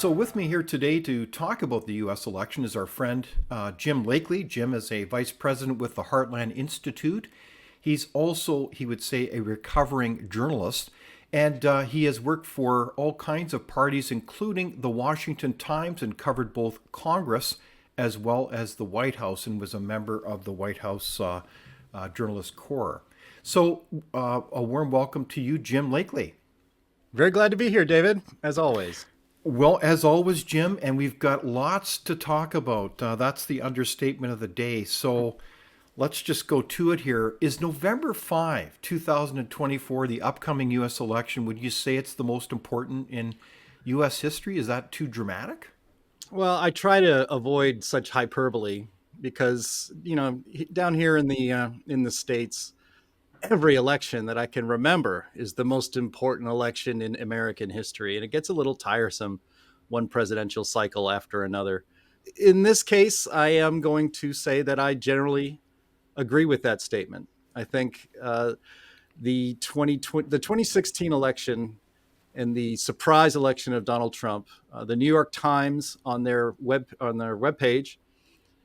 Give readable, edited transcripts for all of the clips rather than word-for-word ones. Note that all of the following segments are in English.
So, with me here today to talk about the U.S. election is our friend Jim Lakely. Jim is a vice president with the Heartland Institute. He's also, he would say, a recovering journalist, and he has worked for all kinds of parties, including the Washington Times, and covered both Congress as well as the White House, and was a member of the White House Journalist Corps. So, a warm welcome to you, Jim Lakely. Very glad to be here, David, as always. Well, as always, Jim, and we've got lots to talk about. That's the understatement of the day. So let's just go to it here. Is November 5, 2024, the upcoming U.S. election, would you say it's the most important in U.S. history? Is that too dramatic? Well, I try to avoid such hyperbole because, down here in the States, every election that I can remember is the most important election in American history. And it gets a little tiresome, one presidential cycle after another. In this case, I am going to say that I generally agree with that statement. I think the 2016 election and the surprise election of Donald Trump, the New York Times on their webpage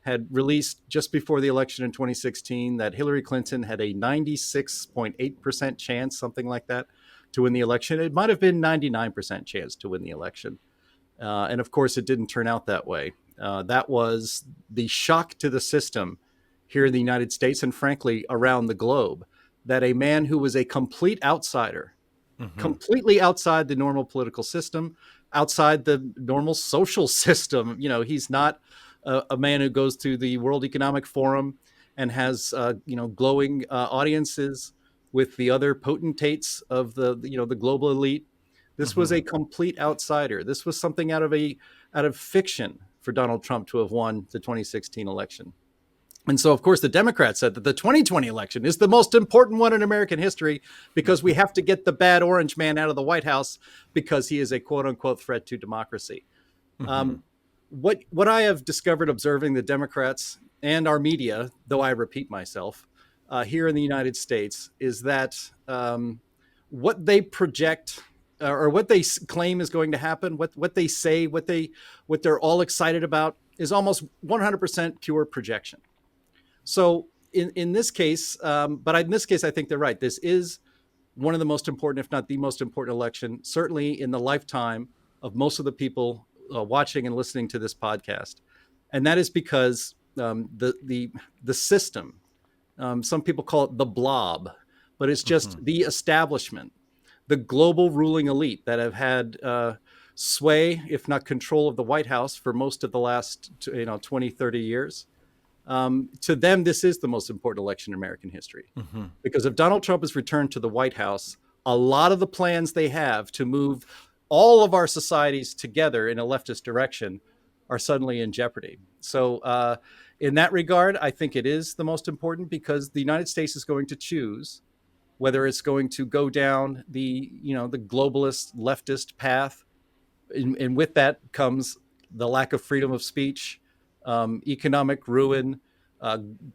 had released just before the election in 2016 that Hillary Clinton had a 96.8% chance, something like that, to win the election. It might have been 99% chance to win the election. And of course, it didn't turn out that way. That was the shock to the system here in the United States and frankly, around the globe, that a man who was a complete outsider, completely outside the normal political system, outside the normal social system, he's not a man who goes to the World Economic Forum and has glowing audiences with the other potentates of the global elite. This was a complete outsider. This was something out of fiction for Donald Trump to have won the 2016 election. And so, of course, the Democrats said that the 2020 election is the most important one in American history because we have to get the bad orange man out of the White House because he is a quote unquote threat to democracy. What I have discovered observing the Democrats and our media, though I repeat myself, here in the United States, is that what they project or what they claim is going to happen, what they say, what they're all excited about is almost 100% pure projection. So in this case, in this case, I think they're right. This is one of the most important, if not the most important election, certainly in the lifetime of most of the people watching and listening to this podcast. And that is because the system, some people call it the blob, but it's just the establishment, the global ruling elite that have had sway, if not control of the White House for most of the last 20, 30 years. To them, this is the most important election in American history. Because if Donald Trump is returned to the White House, a lot of the plans they have to move all of our societies together in a leftist direction are suddenly in jeopardy. So in that regard, I think it is the most important because the United States is going to choose whether it's going to go down the globalist leftist path. And with that comes the lack of freedom of speech, economic ruin,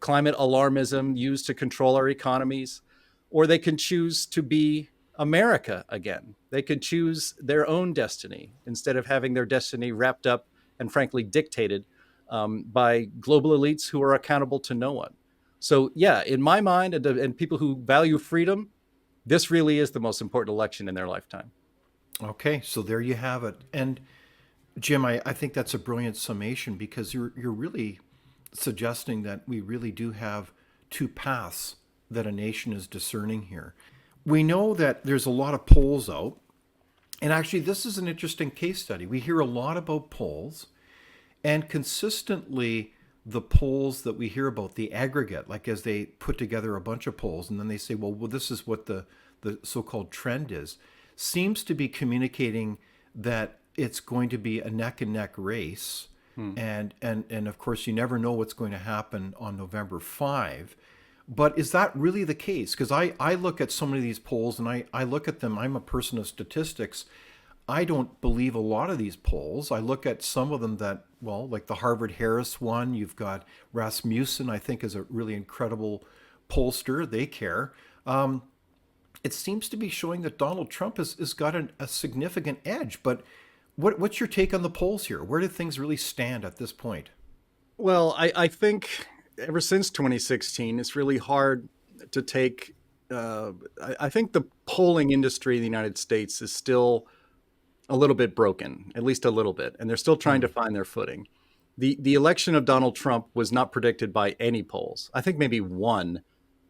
climate alarmism used to control our economies, or they can choose to be America again. They could choose their own destiny instead of having their destiny wrapped up and frankly dictated by global elites who are accountable to no one. So yeah, in my mind and people who value freedom, this really is the most important election in their lifetime. Okay, so there you have it. And Jim, I think that's a brilliant summation because you're really suggesting that we really do have two paths that a nation is discerning here. We know that there's a lot of polls out, and actually this is an interesting case study. We hear a lot about polls, and consistently the polls that we hear about, the aggregate, like as they put together a bunch of polls and then they say, well, this is what the so-called trend is, seems to be communicating that it's going to be a neck and neck race. And of course, you never know what's going to happen on November 5. But is that really the case? Because I look at so many of these polls and I look at them. I'm a person of statistics. I don't believe a lot of these polls. I look at some of them that, well, like the Harvard-Harris one, you've got Rasmussen, I think, is a really incredible pollster. They care. It seems to be showing that Donald Trump has got a significant edge. But What's your take on the polls here? Where do things really stand at this point? Well, I think ever since 2016, it's really hard to take. I think the polling industry in the United States is still a little bit broken, at least a little bit, and they're still trying to find their footing. The election of Donald Trump was not predicted by any polls. I think maybe one.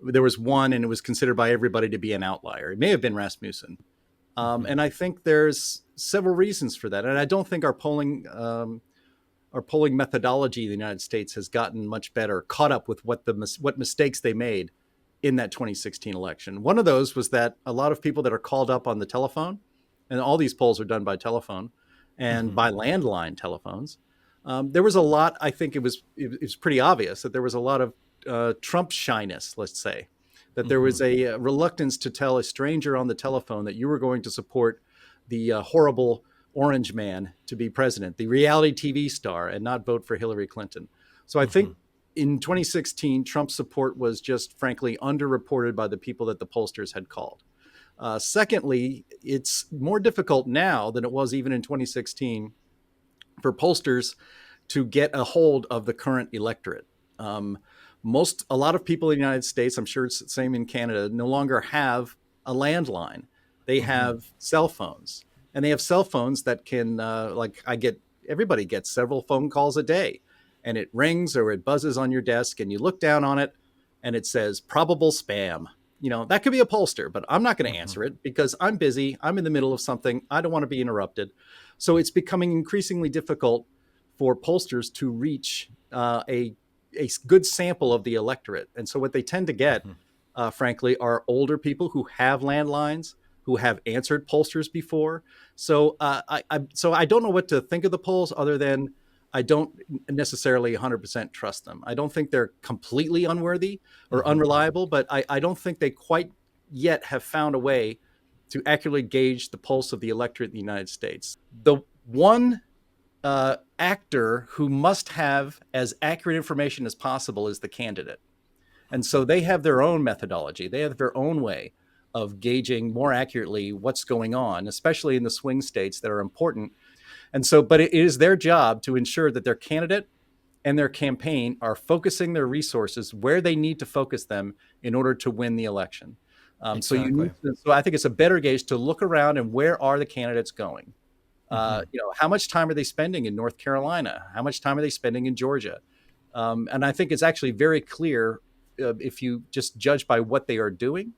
There was one, and it was considered by everybody to be an outlier. It may have been Rasmussen. And I think there's several reasons for that. And I don't think our polling methodology in the United States has gotten much better, caught up with what mistakes they made in that 2016 election. One of those was that a lot of people that are called up on the telephone, and all these polls are done by telephone and by landline telephones. There was a lot. I think it was pretty obvious that there was a lot of Trump shyness, let's say, that there was a reluctance to tell a stranger on the telephone that you were going to support the horrible orange man to be president, the reality TV star, and not vote for Hillary Clinton. So I think in 2016, Trump's support was just frankly underreported by the people that the pollsters had called. Secondly, it's more difficult now than it was even in 2016 for pollsters to get a hold of the current electorate. A lot of people in the United States, I'm sure it's the same in Canada, no longer have a landline. They have cell phones, and they have cell phones that can, everybody gets several phone calls a day, and it rings or it buzzes on your desk, and you look down on it, and it says probable spam. That could be a pollster, but I'm not going to answer it because I'm busy. I'm in the middle of something. I don't want to be interrupted. So it's becoming increasingly difficult for pollsters to reach a good sample of the electorate. And so what they tend to get, frankly, are older people who have landlines, who have answered pollsters before. So I don't know what to think of the polls other than I don't necessarily 100% trust them. I don't think they're completely unworthy or unreliable, but I don't think they quite yet have found a way to accurately gauge the pulse of the electorate in the United States. The one actor who must have as accurate information as possible is the candidate. And so they have their own methodology. They have their own way of gauging more accurately what's going on, especially in the swing states that are important. And so, but it is their job to ensure that their candidate and their campaign are focusing their resources where they need to focus them in order to win the election. Exactly. So I think it's a better gauge to look around and where are the candidates going? How much time are they spending in North Carolina? How much time are they spending in Georgia? And I think it's actually very clear if you just judge by what they are doing,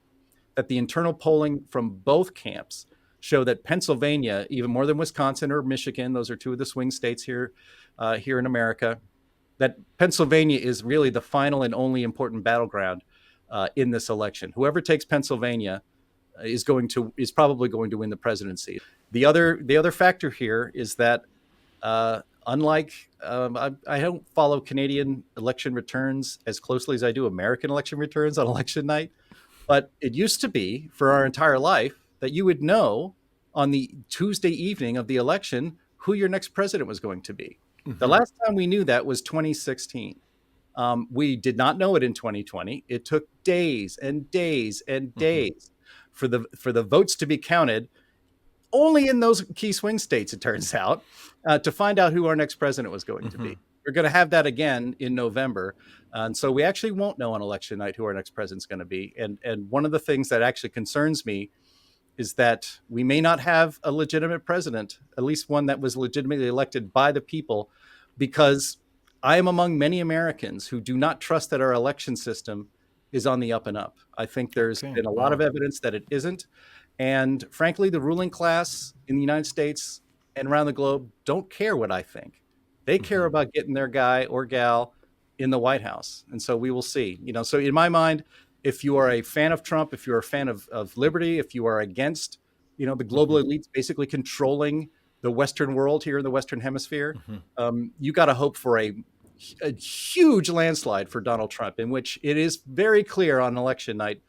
that the internal polling from both camps show that Pennsylvania, even more than Wisconsin or Michigan, those are two of the swing states here in America, that Pennsylvania is really the final and only important battleground in this election. Whoever takes Pennsylvania is probably going to win the presidency. The other factor here is that unlike I don't follow Canadian election returns as closely as I do American election returns on election night, but it used to be for our entire life that you would know on the Tuesday evening of the election who your next president was going to be. The last time we knew that was 2016. We did not know it in 2020. It took days and days and days for the votes to be counted, only in those key swing states, it turns out, to find out who our next president was going to be. We're going to have that again in November. And so we actually won't know on election night who our next president's going to be. And one of the things that actually concerns me is that we may not have a legitimate president, at least one that was legitimately elected by the people, because I am among many Americans who do not trust that our election system is on the up and up. I think there's been a lot of evidence that it isn't. And frankly, the ruling class in the United States and around the globe don't care what I think. They care about getting their guy or gal in the White House. And so we will see. So in my mind, if you are a fan of Trump, if you're a fan of liberty, if you are against, the global elites basically controlling the Western world here in the Western Hemisphere, you got to hope for a huge landslide for Donald Trump, in which it is very clear on election night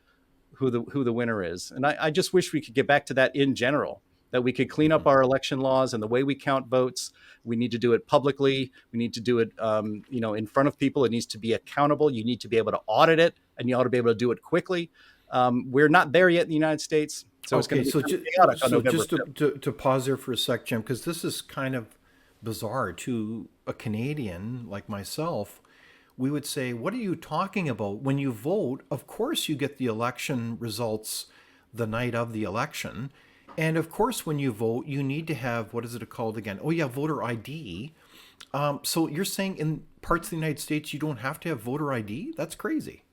who the winner is. And I just wish we could get back to that in general, that we could clean up our election laws and the way we count votes. We need to do it publicly. We need to do it, in front of people. It needs to be accountable. You need to be able to audit it, and you ought to be able to do it quickly. We're not there yet in the United States. So it's going Okay, to be so kind of chaotic on November just 5th. to pause there for a sec, Jim, because this is kind of bizarre to a Canadian like myself. We would say, "What are you talking about? When you vote, of course you get the election results the night of the election, and of course when you vote, you need to have what is it called again? Oh yeah, voter ID. So you're saying in parts of the United States you don't have to have voter ID? That's crazy.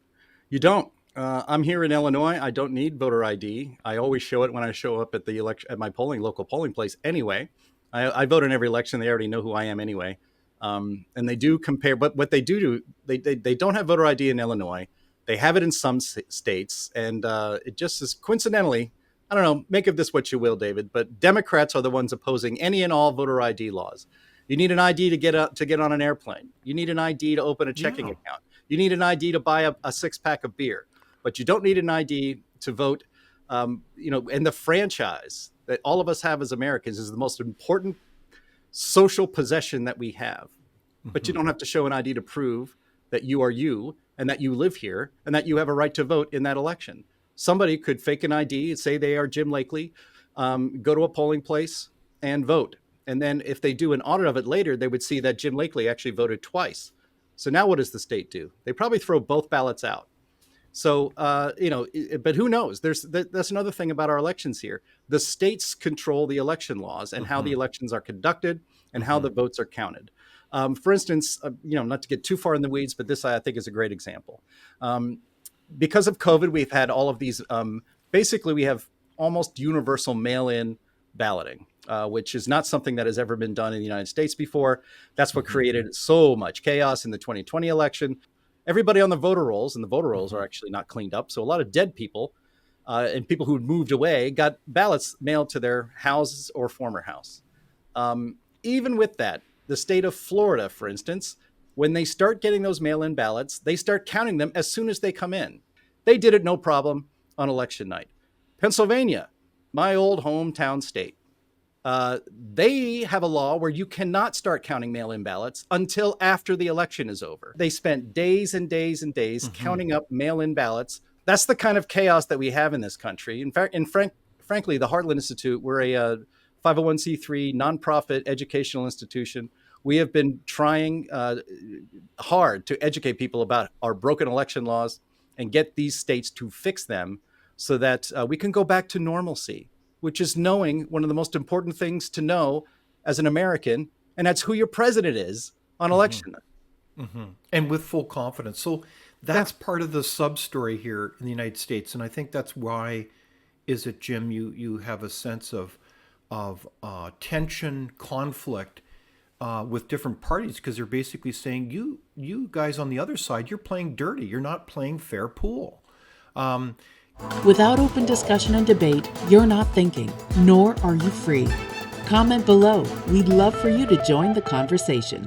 You don't. I'm here in Illinois. I don't need voter ID. I always show it when I show up at the election at my local polling place. Anyway, I vote in every election. They already know who I am anyway, and they do compare. But what they do, they don't have voter ID in Illinois. They have it in some states, and it just is coincidentally. I don't know. Make of this what you will, David. But Democrats are the ones opposing any and all voter ID laws. You need an ID to get on an airplane. You need an ID to open a checking Yeah. account. You need an ID to buy a six-pack of beer, but you don't need an ID to vote. And the franchise that all of us have as Americans is the most important social possession that we have. But you don't have to show an ID to prove that you are you and that you live here and that you have a right to vote in that election. Somebody could fake an ID and say they are Jim Lakely, go to a polling place and vote. And then if they do an audit of it later, they would see that Jim Lakely actually voted twice. So now what does the state do? They probably throw both ballots out. So, but who knows? That's another thing about our elections here. The states control the election laws and how the elections are conducted and how the votes are counted. For instance, not to get too far in the weeds, but this I think is a great example. Because of COVID, we've had all of these. Basically, we have almost universal mail-in balloting, which is not something that has ever been done in the United States before. That's what created so much chaos in the 2020 election. Everybody on the voter rolls, and the voter rolls are actually not cleaned up. So a lot of dead people and people who had moved away got ballots mailed to their houses or former house. Even with that, the state of Florida, for instance, when they start getting those mail-in ballots, they start counting them as soon as they come in. They did it no problem on election night. Pennsylvania, my old hometown state, they have a law where you cannot start counting mail-in ballots until after the election is over. They spent days and days and days counting up mail-in ballots. That's the kind of chaos that we have in this country. In fact, frankly, the Heartland Institute, we're a 501c3 nonprofit educational institution. We have been trying hard to educate people about our broken election laws and get these states to fix them so that we can go back to normalcy, which is knowing one of the most important things to know as an American, and that's who your president is on election night. And with full confidence. So that's part of the sub story here in the United States, and I think that's why is it, Jim? You have a sense of tension, conflict with different parties because they're basically saying you guys on the other side, you're playing dirty. You're not playing fair pool. Without open discussion and debate, you're not thinking, nor are you free. Comment below. We'd love for you to join the conversation.